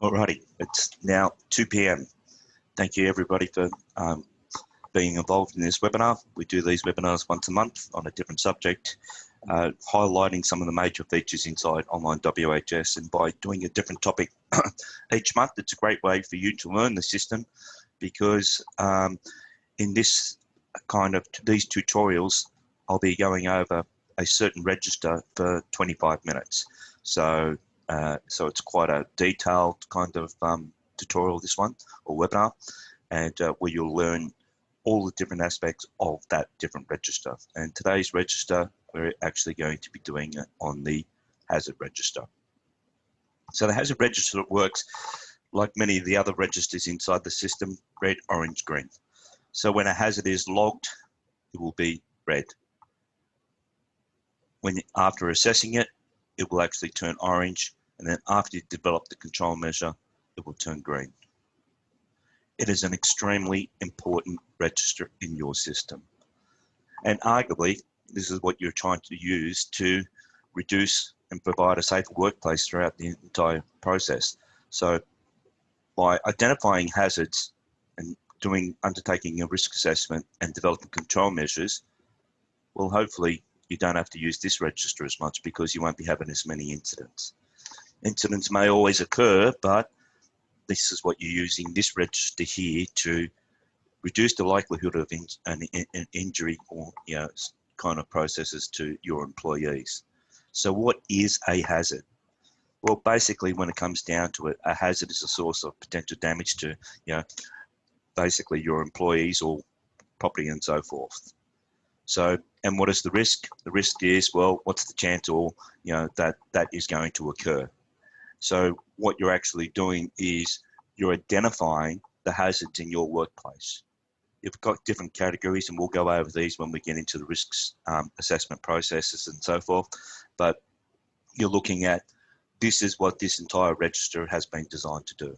Alrighty, it's now 2 p.m. Thank you everybody for being involved in this webinar. We do these webinars once a month on a different subject, highlighting some of the major features inside online WHS. And by doing a different topic each month, it's a great way for you to learn the system, because in this these tutorials, I'll be going over a certain register for 25 minutes. So it's quite a detailed kind of tutorial, this one, or webinar, and where you'll learn all the different aspects of that different register. And today's register, we're actually going to be doing it on the hazard register. So the hazard register works like many of the other registers inside the system: red, orange, green. So when a hazard is logged, it will be red. After assessing it, it will actually turn orange, and then after you develop the control measure, it will turn green. It is an extremely important register in your system. And arguably, this is what you're trying to use to reduce and provide a safer workplace throughout the entire process. So by identifying hazards and undertaking a risk assessment and developing control measures, well, hopefully you don't have to use this register as much, because you won't be having as many incidents. Incidents may always occur, but this is what you're using this register here to reduce the likelihood of an injury or kind of processes to your employees. So what is a hazard? Well, basically, when it comes down to it, a hazard is a source of potential damage to basically your employees or property and so forth. So, and what is the risk? The risk is, well, what's the chance that is going to occur? So what you're actually doing is you're identifying the hazards in your workplace. You've got different categories, and we'll go over these when we get into the risks assessment processes and so forth. But you're looking at, this is what this entire register has been designed to do.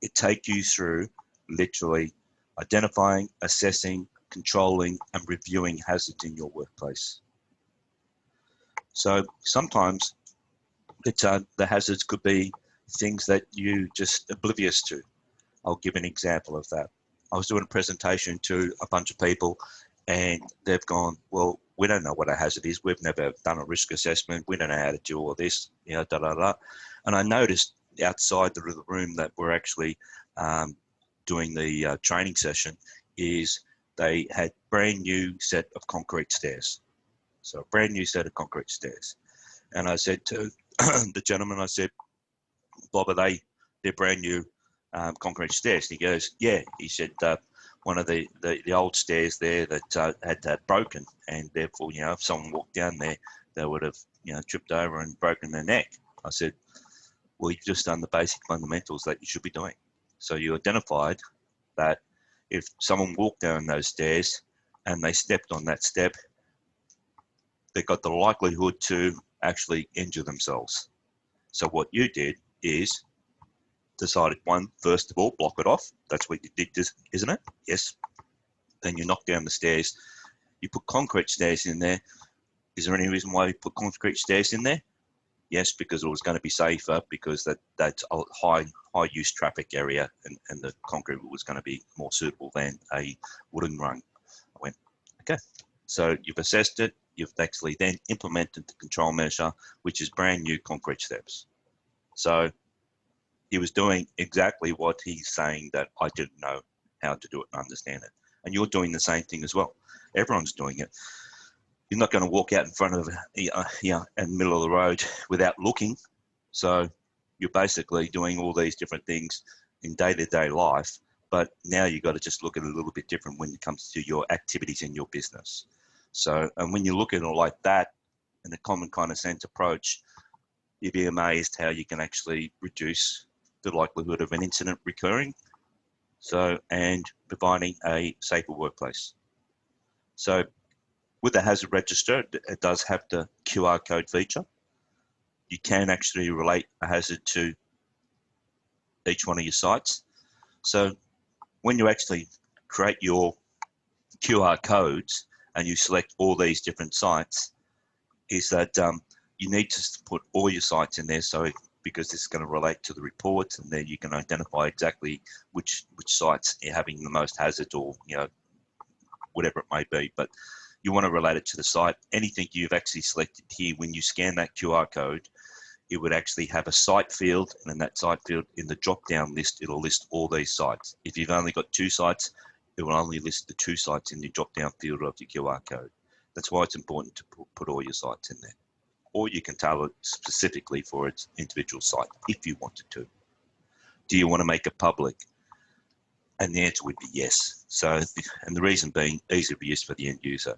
It takes you through literally identifying, assessing, controlling, and reviewing hazards in your workplace. So sometimes the hazards could be things that you just oblivious to. I'll give an example of that. I was doing a presentation to a bunch of people, and they've gone, well, we don't know what a hazard is. We've never done a risk assessment. We don't know how to do all this, da, da, da. And I noticed outside the room that we're actually doing the training session is they had brand new set of concrete stairs. So a brand new set of concrete stairs. And I said to the gentleman, I said, Bob, they're brand new concrete stairs? And he goes, yeah. He said, one of the old stairs there that had broken, and therefore, if someone walked down there, they would have, tripped over and broken their neck. I said, well, you've just done the basic fundamentals that you should be doing. So you identified that if someone walked down those stairs and they stepped on that step, they got the likelihood to actually injure themselves. So what you did is decided, first of all, block it off. That's what you did, isn't it? Yes. Then you knock down the stairs. You put concrete stairs in there. Is there any reason why you put concrete stairs in there? Yes, because it was going to be safer, because that's a high use traffic area, and the concrete was going to be more suitable than a wooden rung. I went, okay. So you've assessed it. You've actually then implemented the control measure, which is brand new concrete steps. So he was doing exactly what he's saying that I didn't know how to do it and understand it. And you're doing the same thing as well. Everyone's doing it. You're not going to walk out in front of, in the middle of the road without looking. So you're basically doing all these different things in day-to-day life, but now you've got to just look at it a little bit different when it comes to your activities in your business. So, and when you look at it like that, in a common kind of sense approach, you'd be amazed how you can actually reduce the likelihood of an incident recurring, and providing a safer workplace. So with the hazard register, it does have the QR code feature. You can actually relate a hazard to each one of your sites. So when you actually create your QR codes and you select all these different sites, is that you need to put all your sites in there, so because this is going to relate to the reports, and then you can identify exactly which sites are having the most hazard, or whatever it may be. But you want to relate it to the site. Anything you've actually selected here, when you scan that QR code, it would actually have a site field, and in that site field, in the drop-down list, it'll list all these sites. If you've only got 2 sites, it will only list the 2 sites in the drop-down field of your QR code. That's why it's important to put all your sites in there. Or you can tailor it specifically for its individual site if you wanted to. Do you want to make it public? And the answer would be yes. So, and the reason being, easy of use for the end user.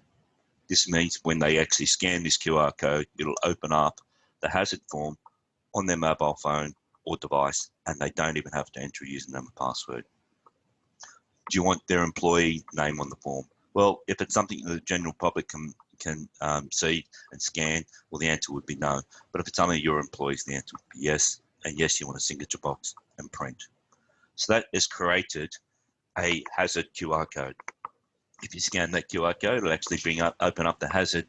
This means when they actually scan this QR code, it'll open up the hazard form on their mobile phone or device, and they don't even have to enter a username and password. Do you want their employee name on the form? Well, if it's something that the general public can see and scan, well, the answer would be no. But if it's only your employees, the answer would be yes. And yes, you want a signature box and print. So that has created a hazard QR code. If you scan that QR code, it'll actually open up the hazard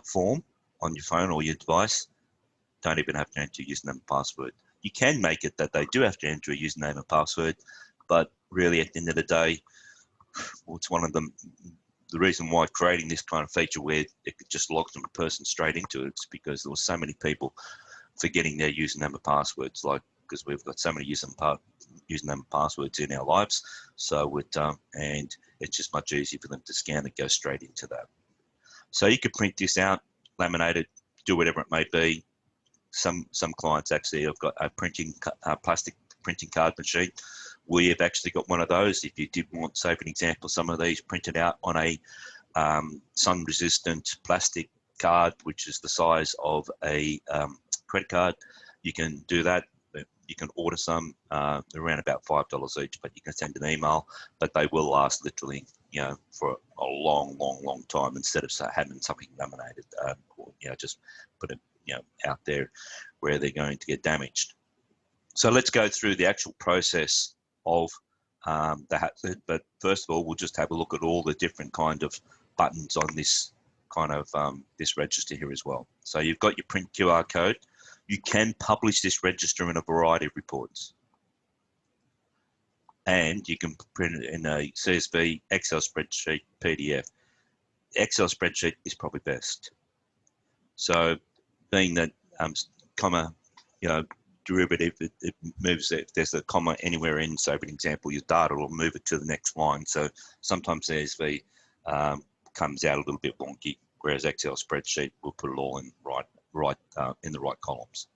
form on your phone or your device. Don't even have to enter your username and password. You can make it that they do have to enter a username and password, but really at the end of the day, well, it's one of them. The reason why creating this kind of feature where it could just log the person straight into it is because there were so many people forgetting their username and passwords, because we've got so many username and passwords in our lives. So and it's just much easier for them to scan and go straight into that. So you could print this out, laminate it, do whatever it may be. Some clients actually have got a plastic printing card machine. We have actually got one of those. If you did want, say for an example, some of these printed out on a sun-resistant plastic card, which is the size of a credit card, you can do that. You can order some. They're around about $5 each, but you can send an email. But they will last literally, for a long, long, long time, instead of having something laminated, or just put it, out there where they're going to get damaged. So let's go through the actual process of the hazard. But first of all, we'll just have a look at all the different kind of buttons on this kind of this register here as well. So you've got your print QR code. You can publish this register in a variety of reports. And you can print it in a CSV, Excel spreadsheet, PDF. Excel spreadsheet is probably best. So being that comma, derivative, it moves it. If there's a comma anywhere in, so for an example, your data will move it to the next line. So sometimes CSV comes out a little bit wonky, whereas Excel spreadsheet will put it all in right in the right columns.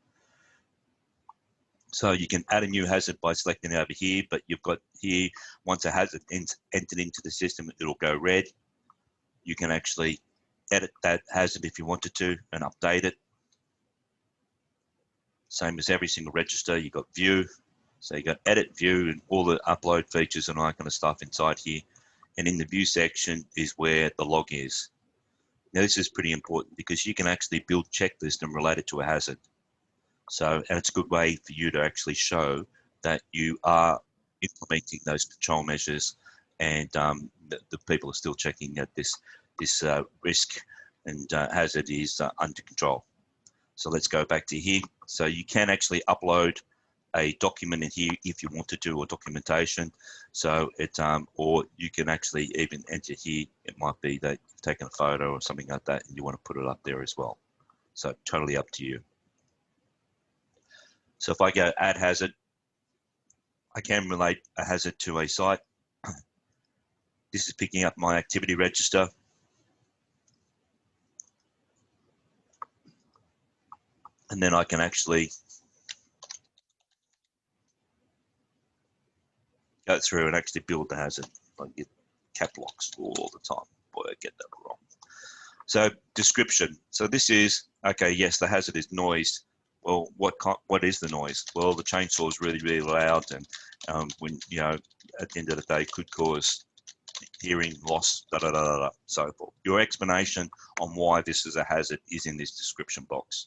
So you can add a new hazard by selecting over here, but you've got here, once a hazard entered into the system, it'll go red. You can actually edit that hazard if you wanted to and update it. Same as every single register, you've got view. So you got edit, view, and all the upload features and all that kind of stuff inside here. And in the view section is where the log is. Now this is pretty important because you can actually build checklist and relate it to a hazard. So, and it's a good way for you to actually show that you are implementing those control measures, and the people are still checking that this risk and hazard is under control. So let's go back to here. So you can actually upload a document in here if you want to do a documentation. So or you can actually even enter here. It might be that you've taken a photo or something like that and you want to put it up there as well. So totally up to you. So if I go add hazard, I can relate a hazard to a site. This is picking up my activity register. And then I can actually go through and actually build the hazard. I get cap locks all the time. Boy, I get that wrong. So description. So this is, okay, yes, the hazard is noise. Well, what is the noise? Well, the chainsaw is really, really loud, and when at the end of the day, could cause hearing loss, so forth. Your explanation on why this is a hazard is in this description box.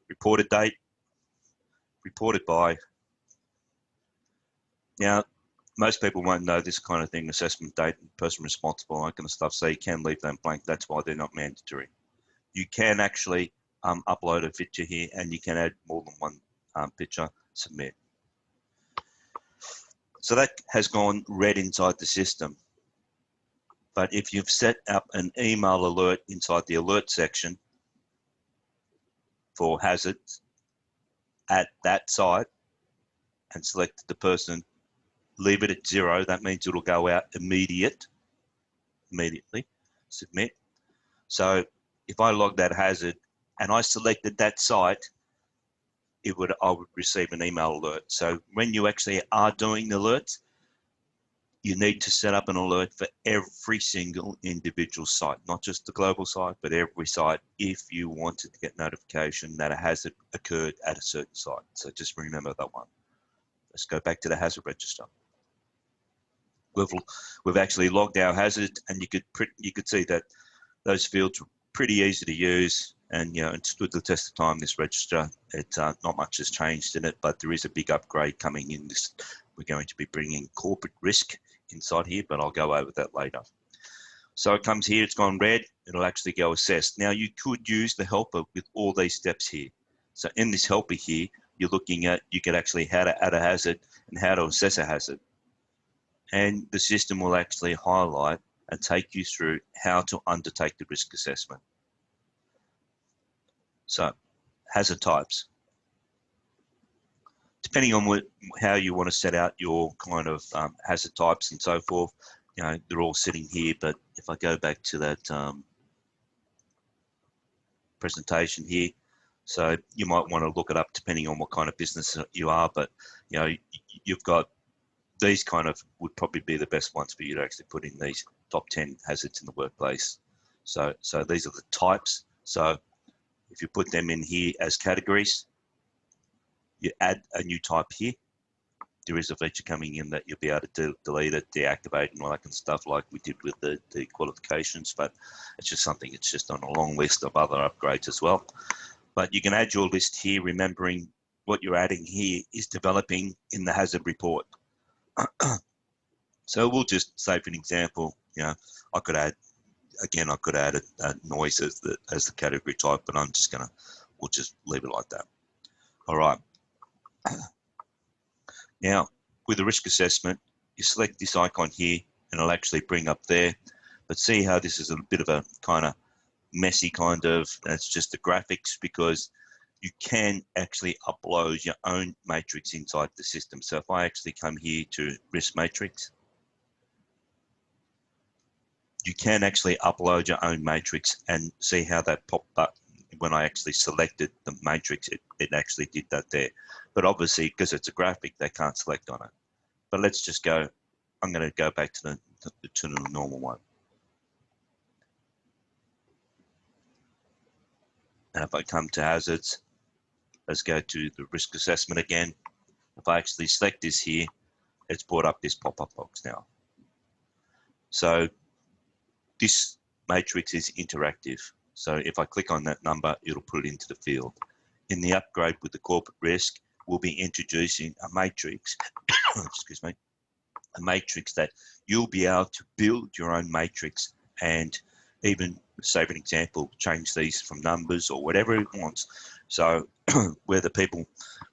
Reported date, reported by. Now, most people won't know this kind of thing, assessment date, person responsible, all that kind of stuff, so you can leave them blank. That's why they're not mandatory. You can actually upload a picture here, and you can add more than one picture, submit. So that has gone red inside the system. But if you've set up an email alert inside the alert section for hazards at that site and selected the person, leave it at 0. That means it'll go out immediately, submit. So if I log that hazard and I selected that site, I would receive an email alert. So when you actually are doing the alerts, you need to set up an alert for every single individual site, not just the global site, but every site, if you wanted to get notification that a hazard occurred at a certain site. So just remember that one. Let's go back to the hazard register. We've actually logged our hazard, and you could see that those fields were pretty easy to use, and it stood the test of time. This register, not much has changed in it, but there is a big upgrade coming in. We're going to be bringing corporate risk inside here, but I'll go over that later. So it comes here, it's gone red, it'll actually go assess. Now you could use the helper with all these steps here. So in this helper here, you're looking at, you can actually how to add a hazard and how to assess a hazard. And the system will actually highlight and take you through how to undertake the risk assessment. So hazard types. Depending on how you want to set out your kind of hazard types and so forth, they're all sitting here. But if I go back to that presentation here, so you might want to look it up depending on what kind of business you are. But you've got these kind of would probably be the best ones for you to actually put in these top 10 hazards in the workplace. So these are the types. So if you put them in here as categories, you add a new type here. There is a feature coming in that you'll be able to delete it, deactivate, and all that kind of stuff like we did with the qualifications, but it's just something, it's just on a long list of other upgrades as well. But you can add your list here, remembering what you're adding here is developing in the hazard report. So we'll just say, for an example, I could add a noise as the category type, but we'll just leave it like that. All right. Now, with the risk assessment, you select this icon here and it'll actually bring up there. But see how this is a bit of a kind of messy that's just the graphics, because you can actually upload your own matrix inside the system. So if I actually come here to risk matrix, you can actually upload your own matrix and see how that popped up. When I actually selected the matrix, it actually did that there. But obviously, because it's a graphic, they can't select on it. But let's just go, I'm going to go back to the normal one. And if I come to hazards, let's go to the risk assessment again. If I actually select this here, it's brought up this pop-up box now. So this matrix is interactive. So if I click on that number, it'll put it into the field. In the upgrade with the corporate risk, we'll be introducing a matrix, excuse me, a matrix that you'll be able to build your own matrix and even, say for an example, change these from numbers or whatever it wants. So where the people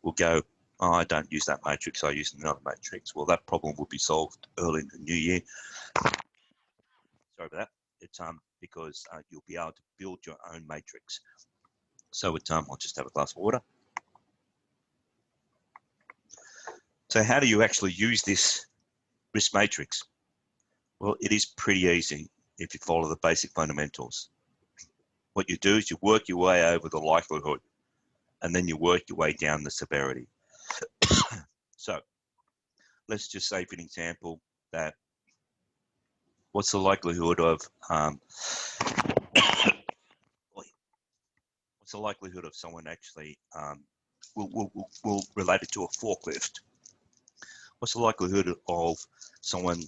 will go, oh, I don't use that matrix, I use another matrix. Well, that problem will be solved early in the new year. Sorry about that. It's because you'll be able to build your own matrix. So I'll just have a glass of water. So how do you actually use this risk matrix? Well, it is pretty easy if you follow the basic fundamentals. What you do is you work your way over the likelihood, and then you work your way down the severity. So let's just say, for an example, that what's the likelihood of what's the likelihood of someone actually will relate it to a forklift? What's the likelihood of someone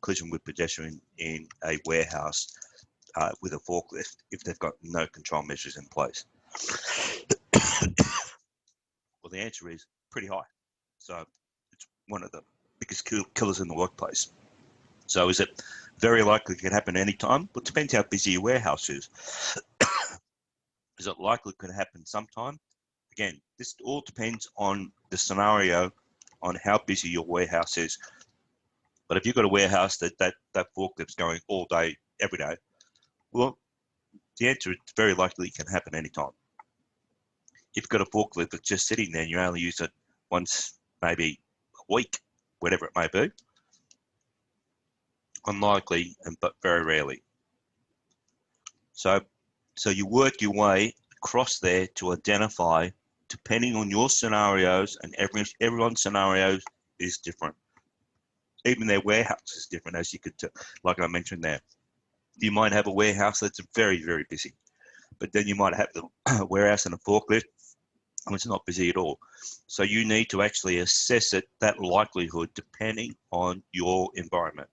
collision with pedestrian in a warehouse with a forklift if they've got no control measures in place? Well, the answer is pretty high. So it's one of the biggest killers in the workplace. So is it very likely it can happen anytime? Well, it depends how busy your warehouse is. Is it likely it could happen sometime? Again, this all depends on the scenario, on how busy your warehouse is. But if you've got a warehouse that forklift's going all day, every day, well, the answer is very likely it can happen anytime. If you've got a forklift that's just sitting there and you only use it once, maybe a week, whatever it may be, unlikely, but very rarely. So you work your way across there to identify, depending on your scenarios, and everyone's scenario is different. Even their warehouse is different, as you could, like I mentioned there. You might have a warehouse that's very, very busy, but then you might have the warehouse and a forklift and it's not busy at all. So you need to actually assess it, that likelihood, depending on your environment.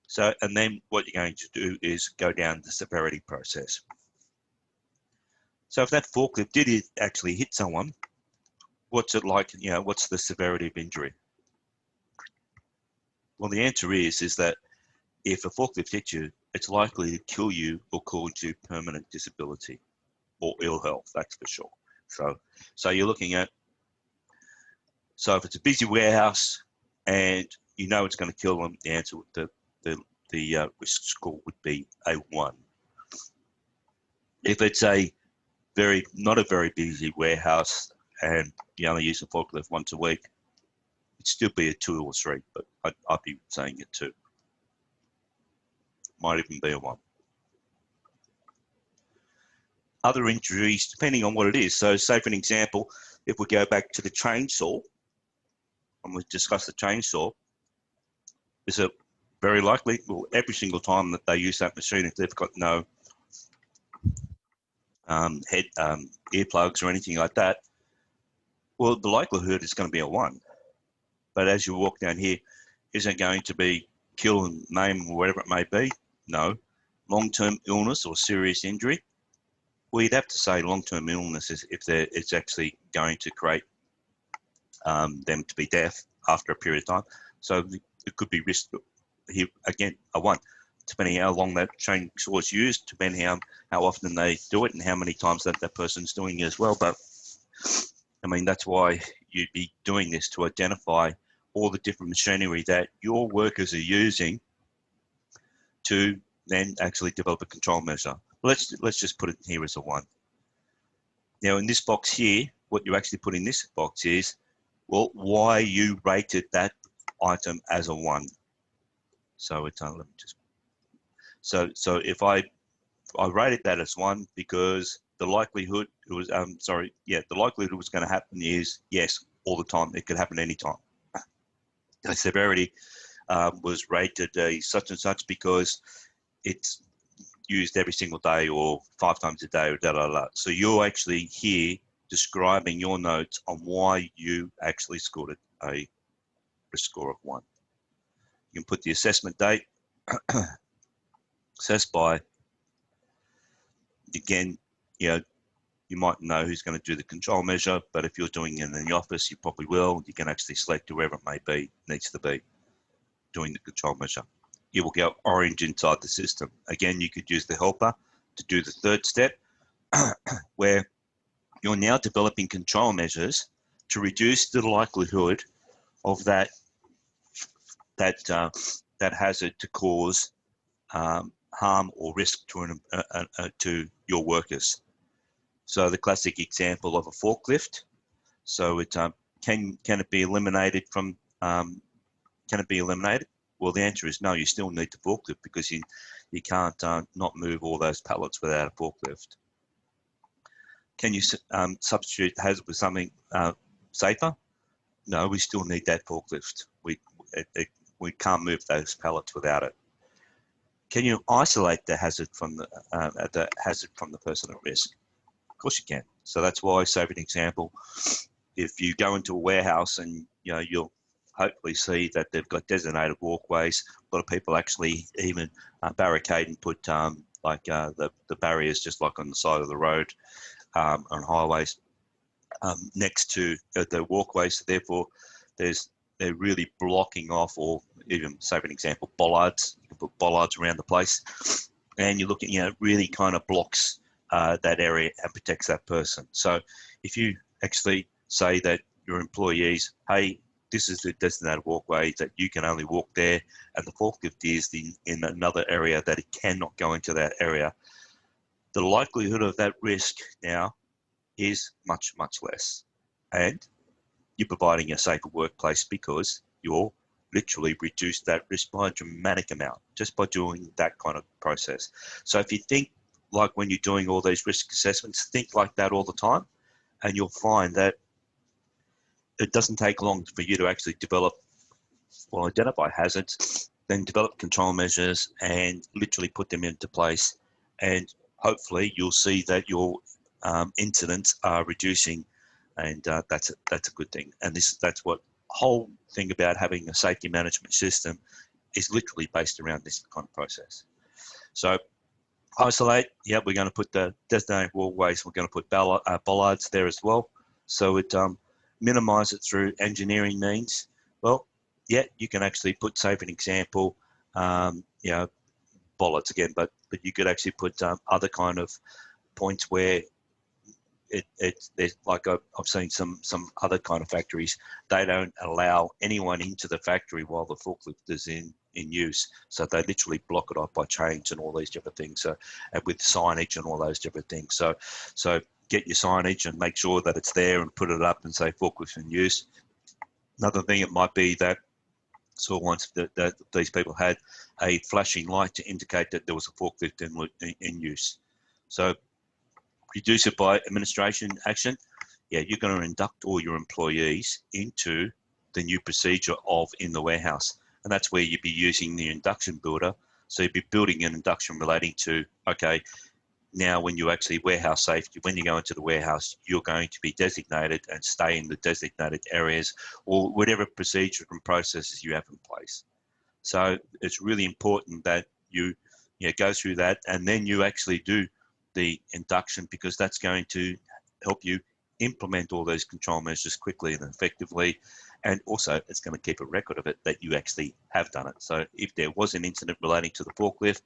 So, and then what you're going to do is go down the severity process. So if that forklift did actually hit someone, what's it like, what's the severity of injury? Well, the answer is that if a forklift hits you, it's likely to kill you or cause you permanent disability or ill health, that's for sure. So you're looking at, so if it's a busy warehouse and you know it's going to kill them, the answer, the risk score would be a 1. If it's not a very busy warehouse and you only use a forklift once a week, it'd still be a 2 or 3, but I'd be saying a 2. Might even be a 1. Other injuries, depending on what it is. So say for an example, if we go back to the chainsaw, and we discuss the chainsaw, is it very likely, well, every single time that they use that machine, if they've got no earplugs or anything like that, well, the likelihood is going to be a 1. But as you walk down here, is it going to be kill and maim or whatever it may be? No. Long-term illness or serious injury? Well, you'd have to say long-term illness is if it's actually going to create them to be deaf after a period of time. So it could be risk here, again, a 1, depending how long that chainsaw is used, depending how often they do it and how many times that person's doing it as well. But I mean, that's why you'd be doing this, to identify all the different machinery that your workers are using to then actually develop a control measure. Let's just put it here as a 1. Now in this box here, what you actually put in this box is, well, why you rated that item as a 1. So it's let me just. So if I rated that as 1 because the likelihood it was the likelihood it was going to happen is yes, all the time. It could happen anytime. The severity was rated such and such because it's used every single day or 5 times a day or da da da. So you're actually here describing your notes on why you actually scored it a risk score of 1. You can put the assessment date, assessed by, again, you might know who's going to do the control measure, but if you're doing it in the office, you probably will. You can actually select whoever it may be, needs to be doing the control measure. You will go orange inside the system. Again, you could use the helper to do the 3rd step, where you're now developing control measures to reduce the likelihood of that hazard to cause harm or risk to your workers. So the classic example of a forklift. So it can it be eliminated from? Can it be eliminated? Well, the answer is no. You still need the forklift because you can't not move all those pallets without a forklift. Can you substitute hazard with something safer? No, we still need that forklift. We can't move those pallets without it. Can you isolate the hazard from the person at risk? Of course you can. So that's why, say for an example, if you go into a warehouse and you'll hopefully see that they've got designated walkways. A lot of people actually even barricade and put the barriers just like on the side of the road on highways next to the walkways. So therefore, they're really blocking off, or even, say for an example, bollards. You can put bollards around the place, and you're looking, really kind of blocks that area and protects that person. So if you actually say that your employees, hey, this is the designated walkway that you can only walk there, and the forklift is in another area that it cannot go into that area, the likelihood of that risk now is much, much less. And you're providing a safer workplace because you're literally reduced that risk by a dramatic amount just by doing that kind of process. So if you think like when you're doing all these risk assessments, think like that all the time, and you'll find that it doesn't take long for you to actually develop or identify hazards, then develop control measures and literally put them into place. And hopefully you'll see that your incidents are reducing, and that's a good thing. And that's what whole thing about having a safety management system is literally based around this kind of process. So isolate, yeah, we're going to put the designated walkways, we're going to put bollards there as well. So it minimize it through engineering means. Well, yeah, you can actually put, say for an example, you know, bollards again, but you could actually put other kind of points where it's like I've seen some other kind of factories, they don't allow anyone into the factory while the forklift is in use. So they literally block it off by chains and all these different things. So, and with signage and all those different things. So get your signage and make sure that it's there and put it up and say forklift in use. Another thing, it might be that once that these people had a flashing light to indicate that there was a forklift in use. So reduce it by administration action. Yeah, you're going to induct all your employees into the new procedure of in the warehouse. And that's where you'd be using the induction builder. So you'd be building an induction relating to, okay, now when you actually warehouse safety, when you go into the warehouse, you're going to be designated and stay in the designated areas or whatever procedure and processes you have in place. So it's really important that you go through that, and then you actually do the induction, because that's going to help you implement all those control measures quickly and effectively. And also it's going to keep a record of it that you actually have done it. So if there was an incident relating to the forklift,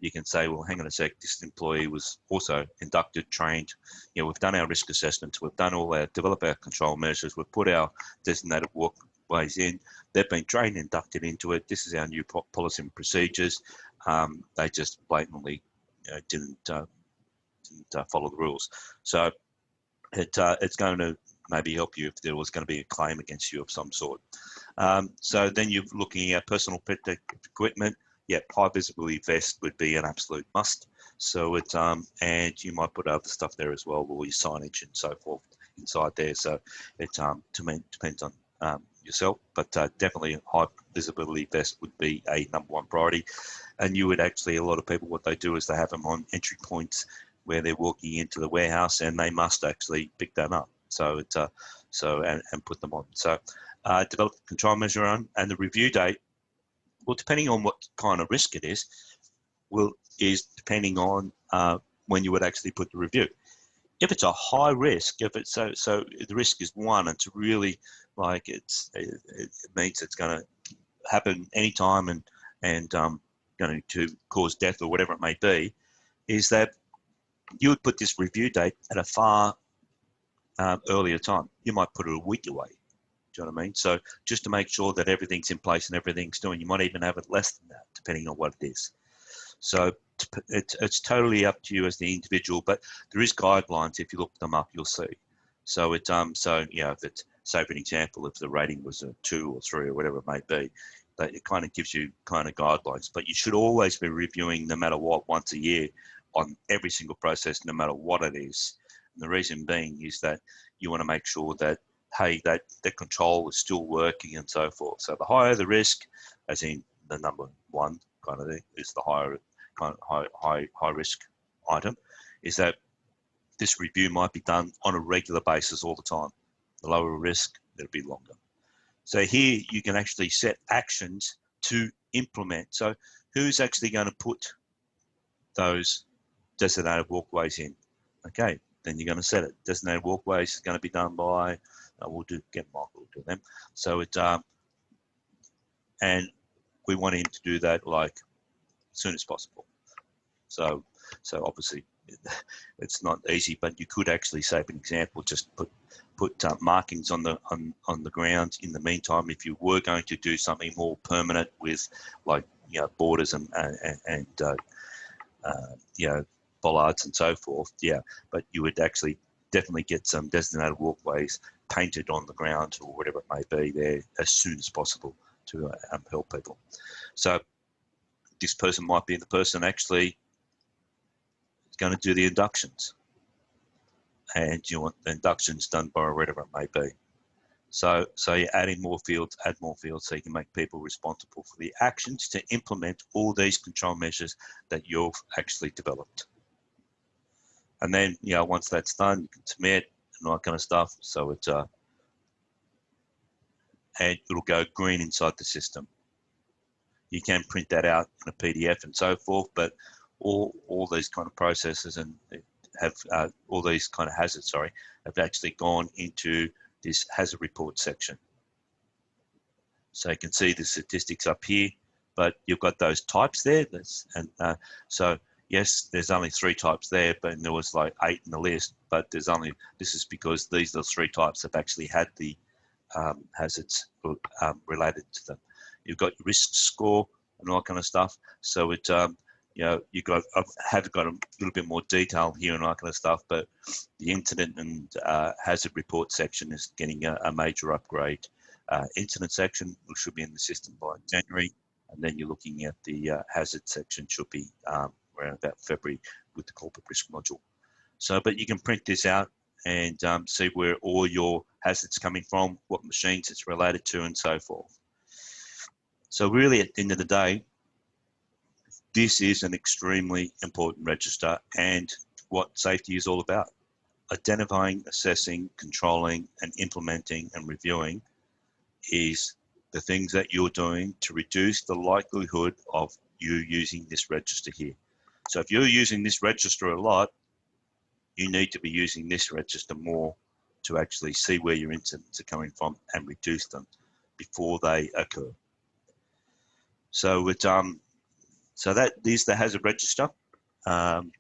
you can say, well, hang on a sec, this employee was also inducted, trained. We've done our risk assessments, we've done all our, develop our control measures, we've put our designated walkways in, they've been trained, inducted into it. This is our new policy and procedures. They just blatantly didn't follow the rules. So it's going to maybe help you if there was going to be a claim against you of some sort. So then you're looking at personal protective equipment. Yeah, high visibility vest would be an absolute must. So it and you might put other stuff there as well, or your signage and so forth inside there. So it depends on yourself, but definitely high visibility vest would be a #1 priority. And you would actually, a lot of people, what they do is they have them on entry points where they're walking into the warehouse, and they must actually pick that up. So it and put them on. So develop the control measure on, and the review date. Well, depending on what kind of risk it is depending on when you would actually put the review. If it's a high risk, if it's so the risk is 1, it's really like it means it's going to happen anytime and going to cause death or whatever it may be, is that you would put this review date at a far earlier time. You might put it a week away. Do you know what I mean? So just to make sure that everything's in place and everything's doing, you might even have it less than that, depending on what it is. So it's totally up to you as the individual, but there is guidelines. If you look them up, you'll see. So if it's, say for an example, if the rating was a 2 or 3 or whatever it may be, that it kind of gives you kind of guidelines. But you should always be reviewing, no matter what, once a year on every single process, no matter what it is. And the reason being is that you want to make sure that, hey, that control is still working and so forth. So the higher the risk, as in the #1 kind of thing, is the higher kind of high risk item, is that this review might be done on a regular basis all the time. The lower risk, it'll be longer. So here you can actually set actions to implement. So who's actually going to put those designated walkways in? Okay, then you're going to set it. Designated walkways is going to be done by, get Michael to do them. So and we want him to do that like as soon as possible. So obviously it's not easy, but you could actually, say for an example, just put markings on the ground in the meantime. If you were going to do something more permanent with, like, borders and bollards and so forth, but you would actually definitely get some designated walkways painted on the ground or whatever it may be there as soon as possible to help people. So this person might be the person actually going to do the inductions, and you want the inductions done by whatever it may be. So you're adding more fields, add more fields, so you can make people responsible for the actions to implement all these control measures that you've actually developed. And then, once that's done, you can submit and all that kind of stuff. So it's and it'll go green inside the system. You can print that out in a PDF and so forth, but all these kind of processes and have all these kind of hazards, have actually gone into this hazard report section. So you can see the statistics up here, but you've got those types there. So yes, there's only 3 types there, but there was like 8 in the list, but this is because these are the 3 types that have actually had the hazards related to them. You've got your risk score and all that kind of stuff. So it, I've got a little bit more detail here and all that kind of stuff, but the incident and hazard report section is getting a major upgrade. Incident section should be in the system by January, and then you're looking at the hazard section should be around about February with the corporate risk module. So, but you can print this out and see where all your hazards coming from, what machines it's related to, and so forth. So really, at the end of the day, this is an extremely important register, and what safety is all about. Identifying, assessing, controlling, and implementing and reviewing is the things that you're doing to reduce the likelihood of you using this register here. So if you're using this register a lot, you need to be using this register more to actually see where your incidents are coming from and reduce them before they occur. So it, so that is the hazard register, and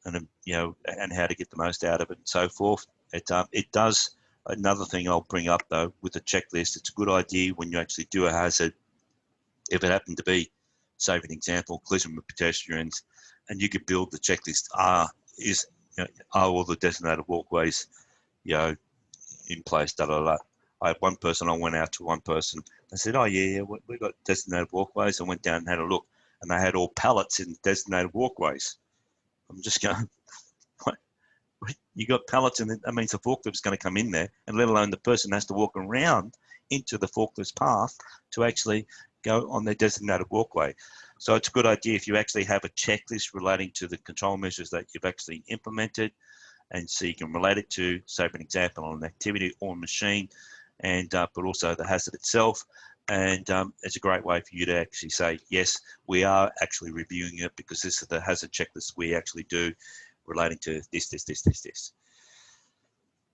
and how to get the most out of it and so forth. It does. Another thing I'll bring up though with the checklist, it's a good idea when you actually do a hazard, if it happened to be, say for an example, collision with pedestrians, and you could build the checklist. Are all the designated walkways, in place? I had one person. I went out to one person. I said, "Oh yeah, we got designated walkways." I went down and had a look, and they had all pallets in designated walkways. I'm just going, what? You got pallets in it? That means the forklift's going to come in there, and let alone the person has to walk around into the forklift's path to actually go on their designated walkway. So it's a good idea if you actually have a checklist relating to the control measures that you've actually implemented, and so you can relate it to, say for an example, on an activity or machine, and but also the hazard itself. And it's a great way for you to actually say, yes, we are actually reviewing it because this is the hazard checklist we actually do relating to this.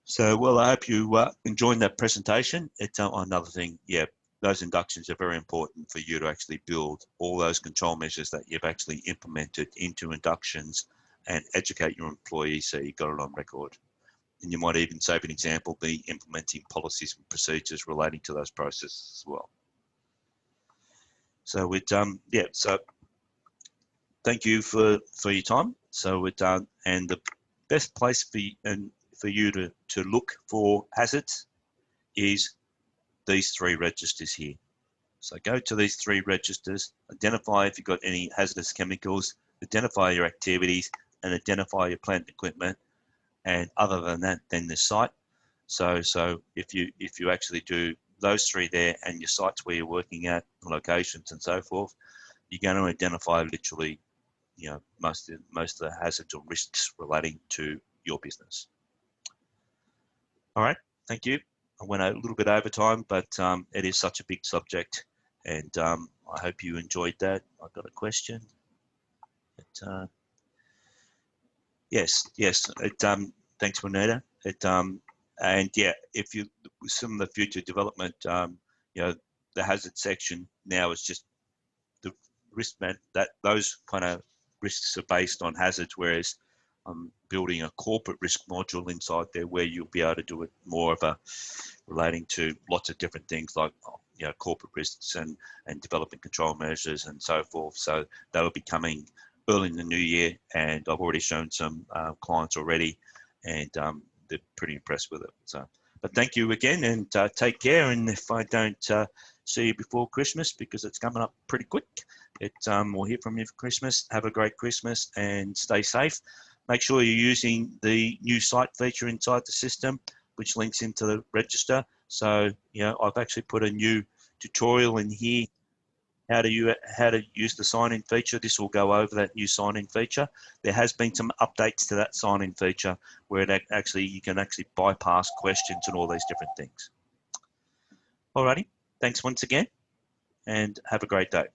So, well, I hope you enjoyed that presentation. It's another thing, those inductions are very important for you to actually build all those control measures that you've actually implemented into inductions and educate your employees so you've got it on record. And you might even, say for an example, be implementing policies and procedures relating to those processes as well. So so thank you for your time. So and the best place for you to look for hazards is these 3 registers here. So go to these 3 registers, identify if you've got any hazardous chemicals, identify your activities, and identify your plant equipment. And other than that, then the site. So if you actually do those 3 there, and your sites where you're working at, locations and so forth, you're going to identify literally, most of the hazards or risks relating to your business. All right, thank you. I went a little bit over time, but it is such a big subject, and I hope you enjoyed that. I got a question. Yes. Thanks, Juanita. And yeah, if you some of the future development, the hazard section now is just the risk that those kind of risks are based on hazards, whereas I'm building a corporate risk module inside there where you'll be able to do it more of a relating to lots of different things like corporate risks and developing control measures and so forth. So that'll be coming early in the new year, and I've already shown some clients already, and they're pretty impressed with it. So, but thank you again, and take care. And if I don't see you before Christmas, because it's coming up pretty quick, we'll hear from you for Christmas. Have a great Christmas and stay safe. Make sure you're using the new site feature inside the system, which links into the register. So, I've actually put a new tutorial in here, how to use the sign-in feature. This will go over that new sign-in feature. There has been some updates to that sign-in feature where you can actually bypass questions and all these different things. Alrighty, thanks once again, and have a great day.